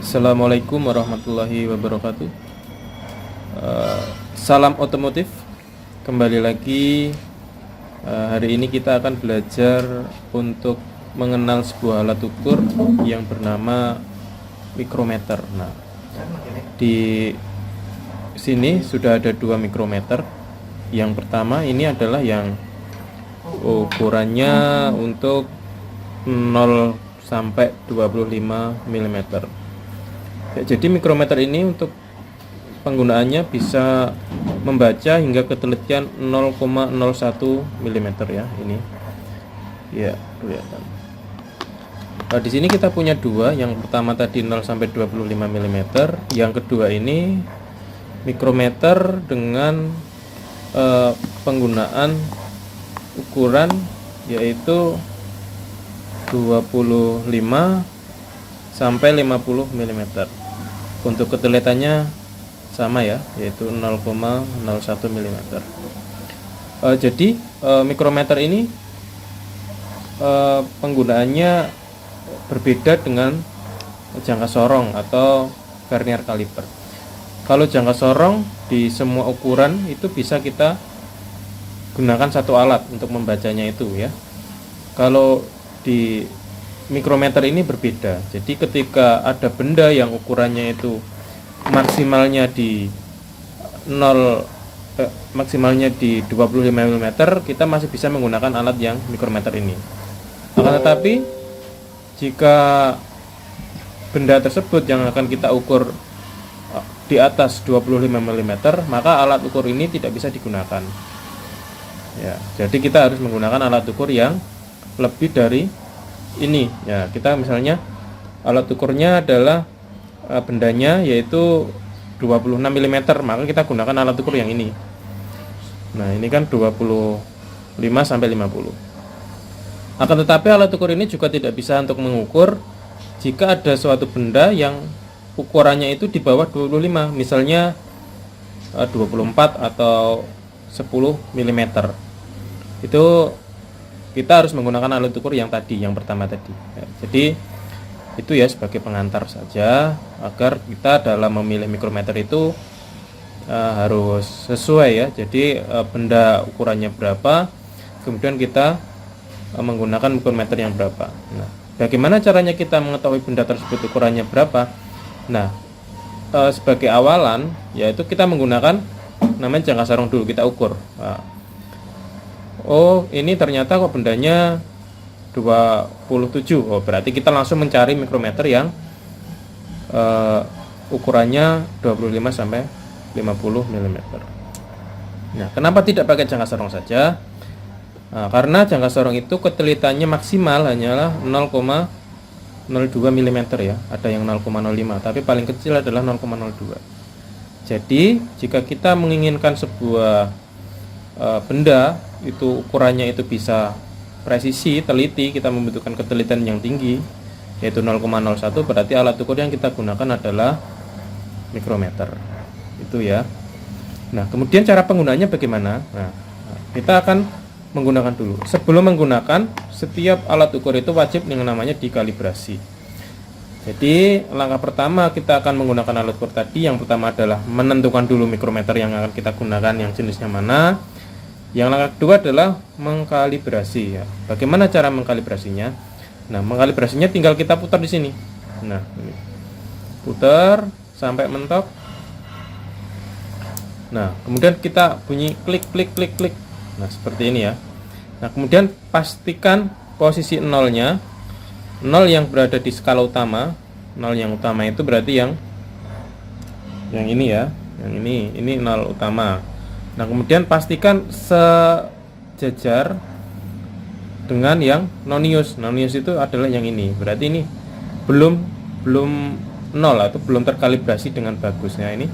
Assalamualaikum warahmatullahi wabarakatuh. Salam otomotif. Kembali lagi. Hari ini kita akan belajar untuk mengenal sebuah alat ukur yang bernama mikrometer. Nah, di sini sudah ada dua mikrometer. Yang pertama ini adalah yang ukurannya untuk 0 sampai 25 mm. Ya, jadi mikrometer ini untuk penggunaannya bisa membaca hingga ketelitian 0,01 mm ya, ini. Ya, kelihatan. Nah, di sini kita punya dua. Yang pertama tadi 0 sampai 25 mm, yang kedua ini mikrometer dengan penggunaan ukuran yaitu 25 sampai 50 mm. Untuk ketelitannya sama ya, yaitu 0,01 mm. Jadi mikrometer ini penggunaannya berbeda dengan jangka sorong atau vernier kaliper. Kalau jangka sorong di semua ukuran itu bisa kita gunakan satu alat untuk membacanya itu ya. Kalau di mikrometer ini berbeda. Jadi ketika ada benda yang ukurannya itu maksimalnya di 25 mm, kita masih bisa menggunakan alat yang mikrometer ini. Akan tetapi jika benda tersebut yang akan kita ukur di atas 25 mm, maka alat ukur ini tidak bisa digunakan. Ya, jadi kita harus menggunakan alat ukur yang lebih dari ini. Ya, kita misalnya alat ukurnya adalah bendanya yaitu 26 mm, maka kita gunakan alat ukur yang ini. Nah, ini kan 25 sampai 50. Akan tetapi alat ukur ini juga tidak bisa untuk mengukur jika ada suatu benda yang ukurannya itu di bawah 25, misalnya 24 atau 10 mm. Itu kita harus menggunakan alat ukur yang tadi, yang pertama tadi ya, jadi itu ya sebagai pengantar saja agar kita dalam memilih mikrometer itu harus sesuai ya. Jadi benda ukurannya berapa, kemudian kita menggunakan mikrometer yang berapa. Nah, bagaimana caranya kita mengetahui benda tersebut ukurannya berapa? Nah, sebagai awalan yaitu kita menggunakan namanya jangka sorong dulu, kita ukur. Nah, oh, ini ternyata kok bendanya 27. Oh, berarti kita langsung mencari mikrometer yang ukurannya 25 sampai 50 mm. Nah, kenapa tidak pakai jangka sorong saja? Nah, karena jangka sorong itu ketelitannya maksimal hanyalah 0,02 mm ya. Ada yang 0,05, tapi paling kecil adalah 0,02. Jadi, jika kita menginginkan sebuah benda itu ukurannya itu bisa presisi, teliti, kita membutuhkan ketelitian yang tinggi yaitu 0,01, berarti alat ukur yang kita gunakan adalah mikrometer. Itu ya. Nah, kemudian cara penggunaannya bagaimana? Nah, kita akan menggunakan dulu. Sebelum menggunakan, setiap alat ukur itu wajib yang namanya dikalibrasi. Jadi, langkah pertama kita akan menggunakan alat ukur tadi. Yang pertama adalah menentukan dulu mikrometer yang akan kita gunakan, yang jenisnya mana. Yang langkah kedua adalah mengkalibrasi ya. Bagaimana cara mengkalibrasinya? Nah, mengkalibrasinya tinggal kita putar di sini. Nah, ini. Putar sampai mentok. Nah, kemudian kita bunyi klik klik klik klik. Nah, seperti ini ya. Nah, kemudian pastikan posisi nolnya. Nol yang berada di skala utama. Nol yang utama itu berarti yang ini ya. Yang ini nol utama. Nah, kemudian pastikan sejajar dengan yang nonius. Nonius itu adalah yang ini. Berarti ini belum nol atau belum terkalibrasi dengan bagus ya ini.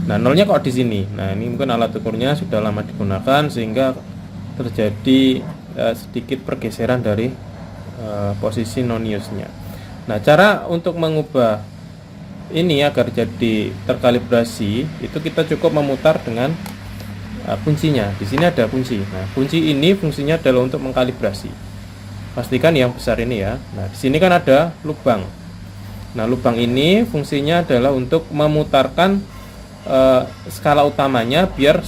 Nah, nolnya kok di sini. Nah, ini mungkin alat ukurnya sudah lama digunakan sehingga terjadi sedikit pergeseran dari posisi noniusnya. Nah, cara untuk mengubah ini agar jadi terkalibrasi itu kita cukup memutar dengan kuncinya. Di sini ada kunci. Nah, kunci ini fungsinya adalah untuk mengkalibrasi. Pastikan yang besar ini ya. Nah, di sini kan ada lubang. Nah, lubang ini fungsinya adalah untuk memutarkan skala utamanya biar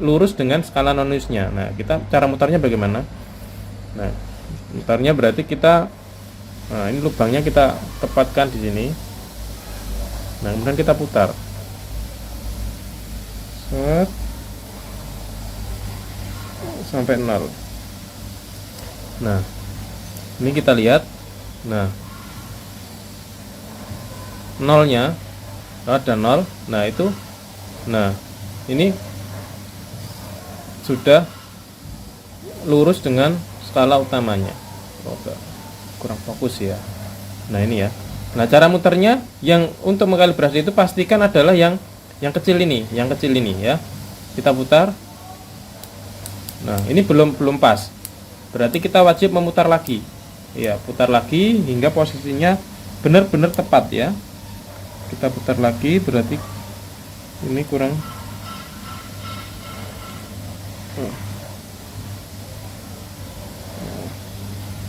lurus dengan skala nonusnya. Nah, kita cara mutarnya bagaimana? Nah, mutarnya berarti kita, nah ini lubangnya kita tepatkan di sini. Nah, kemudian kita putar. Set. Sampai 0. Nah, ini kita lihat. Nah, nolnya ada 0. Nah, itu, nah ini sudah lurus dengan skala utamanya. Kurang fokus ya. Nah, ini ya. Nah, cara muternya yang untuk mengkalibrasi itu pastikan adalah yang kecil ini, ya. Kita putar. Nah, ini belum pas. Berarti kita wajib memutar lagi. Ya, putar lagi hingga posisinya benar-benar tepat ya. Kita putar lagi, berarti ini kurang.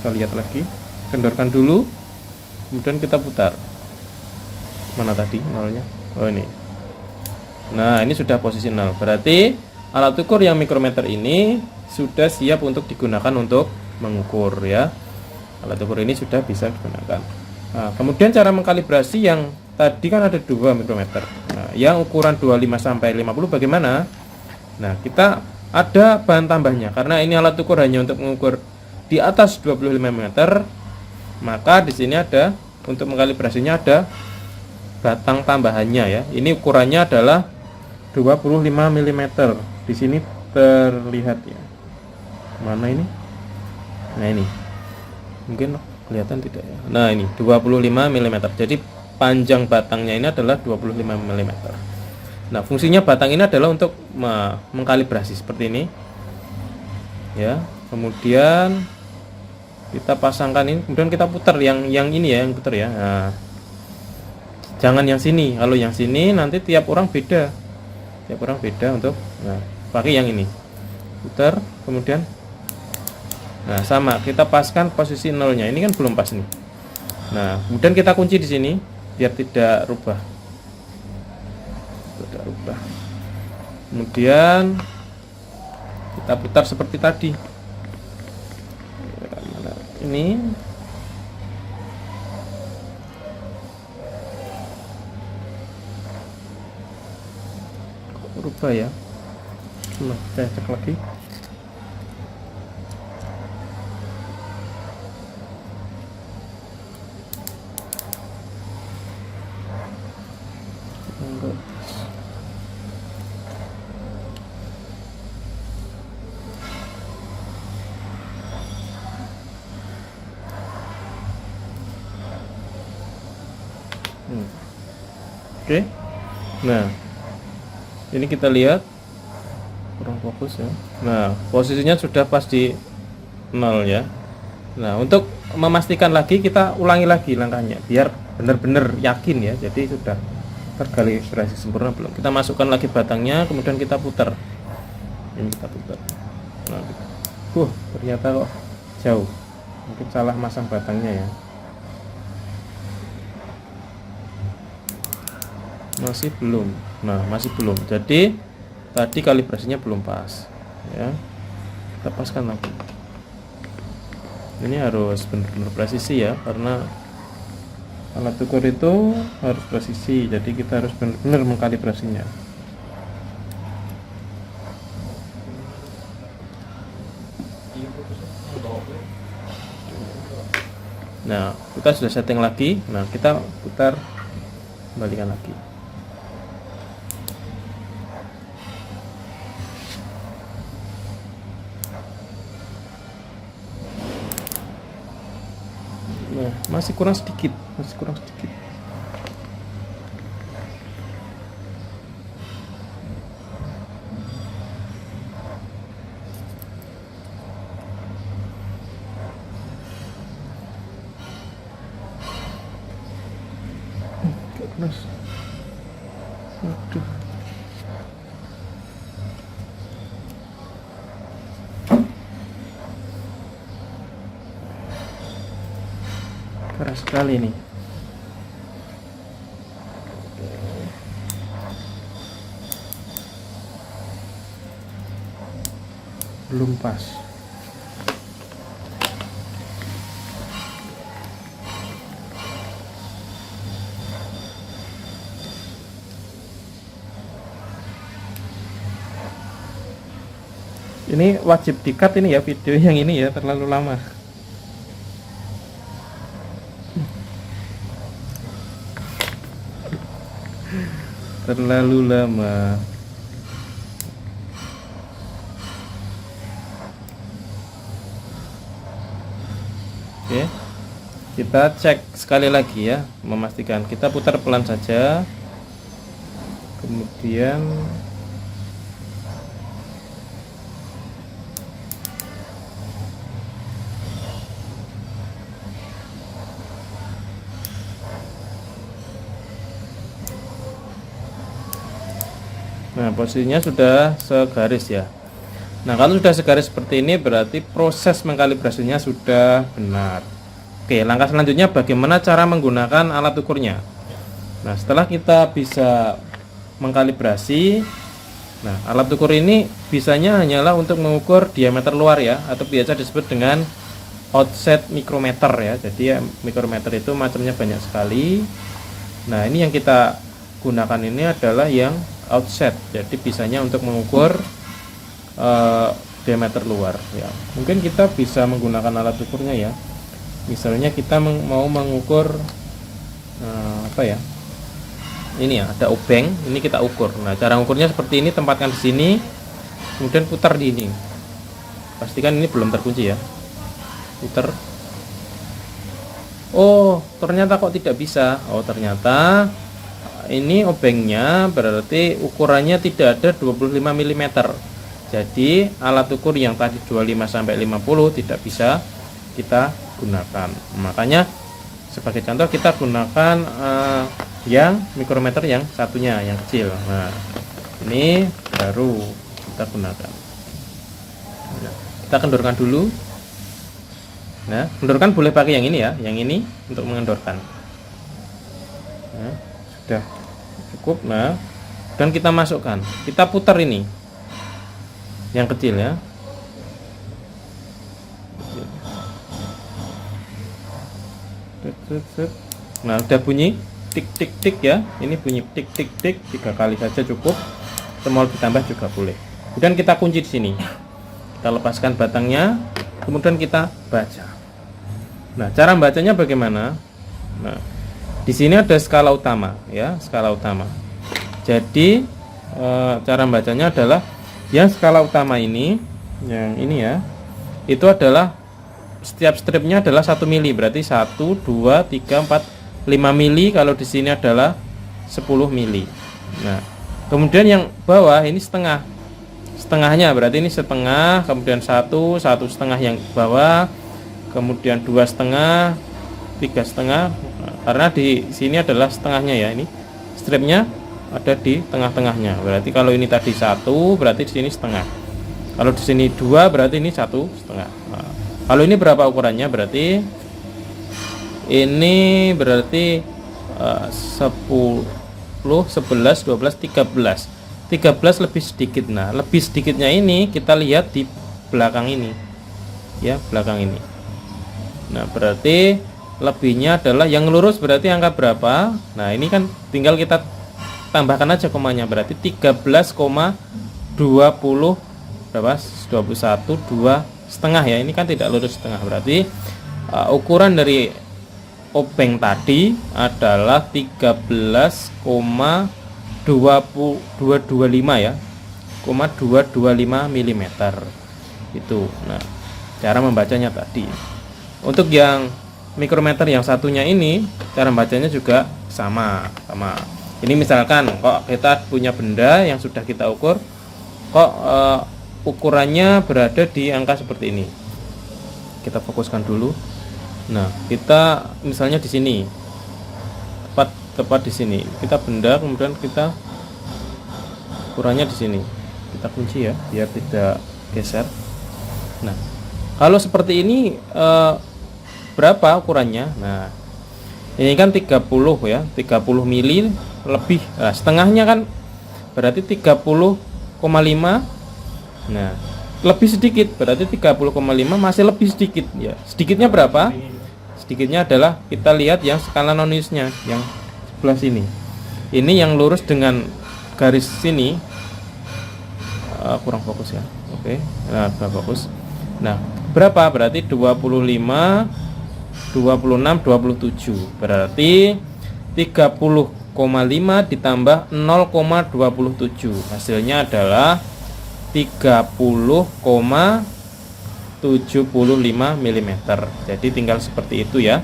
Kita lihat lagi, kendorkan dulu, kemudian kita putar. Mana tadi nolnya? Oh, ini. Nah, ini sudah posisi 0. Berarti alat ukur yang mikrometer ini sudah siap untuk digunakan untuk mengukur ya. Alat ukur ini sudah bisa digunakan. Nah, kemudian cara mengkalibrasi yang tadi kan ada 2 mikrometer. Nah, yang ukuran 25 sampai 50 bagaimana? Nah, kita ada bahan tambahnya. Karena ini alat ukur hanya untuk mengukur di atas 25 meter, maka di sini ada untuk mengkalibrasinya ada batang tambahannya ya. Ini ukurannya adalah 25 mm. Di sini terlihat ya. Mana ini? Nah, ini. Mungkin kelihatan tidak ya. Nah, ini 25 mm. Jadi panjang batangnya ini adalah 25 mm. Nah, fungsinya batang ini adalah untuk mengkalibrasi seperti ini. Ya. Kemudian kita pasangkan ini, kemudian kita putar yang ini ya, yang putar ya. Nah, jangan yang sini. Kalau yang sini nanti tiap orang beda. Tiap orang beda untuk, nah, pakai yang ini. Putar, kemudian, nah sama, kita paskan posisi nolnya. Ini kan belum pas nih. Nah, kemudian kita kunci di sini biar tidak rubah. Tidak rubah. Kemudian kita putar seperti tadi. Ini rubah ya. Nah, saya cek lagi. Oke. Nah, ini kita lihat kurang fokus ya. Nah, posisinya sudah pas di 0 ya. Nah, untuk memastikan lagi kita ulangi lagi langkahnya biar benar-benar yakin ya. Jadi sudah terkalibrasi sempurna belum. Kita masukkan lagi batangnya, kemudian kita putar. Ini kita putar. Nah, ternyata kok jauh. Mungkin salah masang batangnya ya. Masih belum. Nah, masih belum. Jadi tadi kalibrasinya belum pas ya. Kita paskan lagi. Ini harus benar-benar presisi ya, karena alat ukur itu harus presisi. Jadi kita harus benar-benar mengkalibrasinya. Nah, kita sudah setting lagi. Nah, kita putar, kembalikan lagi. Nah, masih kurang sedikit. Panas. Aduh. Keras sekali nih. belum pas. Ini wajib di-cut ini ya, video yang ini ya, terlalu lama. Terlalu lama. Oke. Kita cek sekali lagi ya, memastikan. Kita putar pelan saja. Kemudian nah, posisinya sudah segaris ya. Nah, kalau sudah segaris seperti ini berarti proses mengkalibrasinya sudah benar. Oke, langkah selanjutnya bagaimana cara menggunakan alat ukurnya. Nah, setelah kita bisa mengkalibrasi, nah, alat ukur ini bisanya hanyalah untuk mengukur diameter luar ya, atau biasa disebut dengan offset mikrometer ya. Jadi ya, mikrometer itu macamnya banyak sekali. Nah, ini yang kita gunakan ini adalah yang offset, jadi bisanya untuk mengukur diameter luar ya. Mungkin kita bisa menggunakan alat ukurnya ya, misalnya kita mau mengukur apa ya, ini ya, ada obeng, ini kita ukur. Nah, cara ukurnya seperti ini, tempatkan di sini, kemudian putar di ini, pastikan ini belum terkunci ya, putar. Oh, ternyata kok tidak bisa. Oh, ternyata ini obengnya berarti ukurannya tidak ada 25 mm. Jadi alat ukur yang tadi 25 sampai 50 tidak bisa kita gunakan. Makanya sebagai contoh kita gunakan yang mikrometer yang satunya, yang kecil. Nah, ini baru kita gunakan. Nah, kita kendorkan dulu. Nah, kendorkan boleh pakai yang ini ya, yang ini untuk mengendorkan. Nah, sudah cukup. Nah, dan kita masukkan, kita putar ini yang kecil ya. Nah, udah bunyi tik tik tik ya, ini bunyi tik tik tik 3 kali saja cukup, atau mau ditambah juga boleh. Kemudian kita kunci di sini, kita lepaskan batangnya, kemudian kita baca. Nah, cara bacanya bagaimana? Nah, di sini ada skala utama ya, skala utama. Jadi cara bacanya adalah yang skala utama ini, yang ini ya, itu adalah setiap stripnya adalah 1 mili, berarti 1, 2, 3, 4, 5 mili. Kalau di sini adalah 10 mili. Nah, kemudian yang bawah ini setengah, setengahnya berarti ini setengah, kemudian 1 setengah yang bawah, kemudian 2 setengah, 3 setengah. Karena di sini adalah setengahnya ya, ini stripnya ada di tengah-tengahnya. Berarti kalau ini tadi 1, berarti di sini setengah. Kalau di sini 2, berarti ini 1 setengah. Nah, kalau ini berapa ukurannya? Berarti ini berarti 10, 11, 12, 13. 13 lebih sedikit. Nah, lebih sedikitnya ini kita lihat di belakang ini. Ya, belakang ini. Nah, berarti lebihnya adalah yang lurus berarti angka berapa? Nah, ini kan tinggal kita tambahkan aja komanya, berarti 13,20 berapa? 21 2 setengah ya. Ini kan tidak lurus setengah, berarti ukuran dari obeng tadi adalah 13,225 ya, 225 mm itu. Nah, cara membacanya tadi. Untuk yang mikrometer yang satunya ini cara bacanya juga sama. Ini misalkan kok kita punya benda yang sudah kita ukur, kok ukurannya berada di angka seperti ini. Kita fokuskan dulu. Nah, kita misalnya di sini, tepat di sini. Kita benda, kemudian kita ukurannya di sini. Kita kunci ya, biar tidak geser. Nah, kalau seperti ini berapa ukurannya? Nah, ini kan 30 ya, 30 mili lebih. Nah, setengahnya kan berarti 30,5. Nah, lebih sedikit, berarti 30,5 masih lebih sedikit ya. Sedikitnya berapa? Sedikitnya adalah kita lihat yang skala nonisnya yang sebelah sini. Ini yang lurus dengan garis sini. Kurang fokus ya. Oke. Nah, fokus. Nah, berapa? Berarti 25, 26, 27. Berarti 30,5 ditambah 0,27. Hasilnya adalah 30,75 mm. Jadi tinggal seperti itu ya.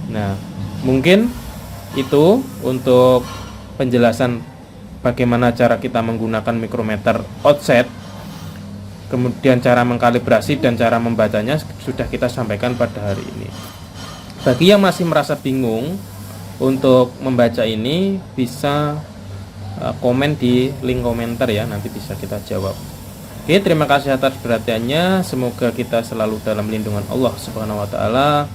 Nah, mungkin itu untuk penjelasan bagaimana cara kita menggunakan mikrometer offset, kemudian cara mengkalibrasi dan cara membacanya sudah kita sampaikan pada hari ini. Bagi yang masih merasa bingung untuk membaca ini, bisa komen di link komentar ya, nanti bisa kita jawab. Oke, terima kasih atas perhatiannya. Semoga kita selalu dalam lindungan Allah Subhanahu wa taala.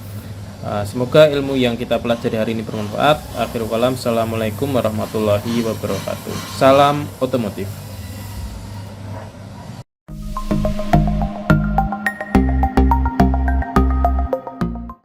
Semoga ilmu yang kita pelajari hari ini bermanfaat. Akhirul kalam, assalamualaikum warahmatullahi wabarakatuh. Salam otomotif.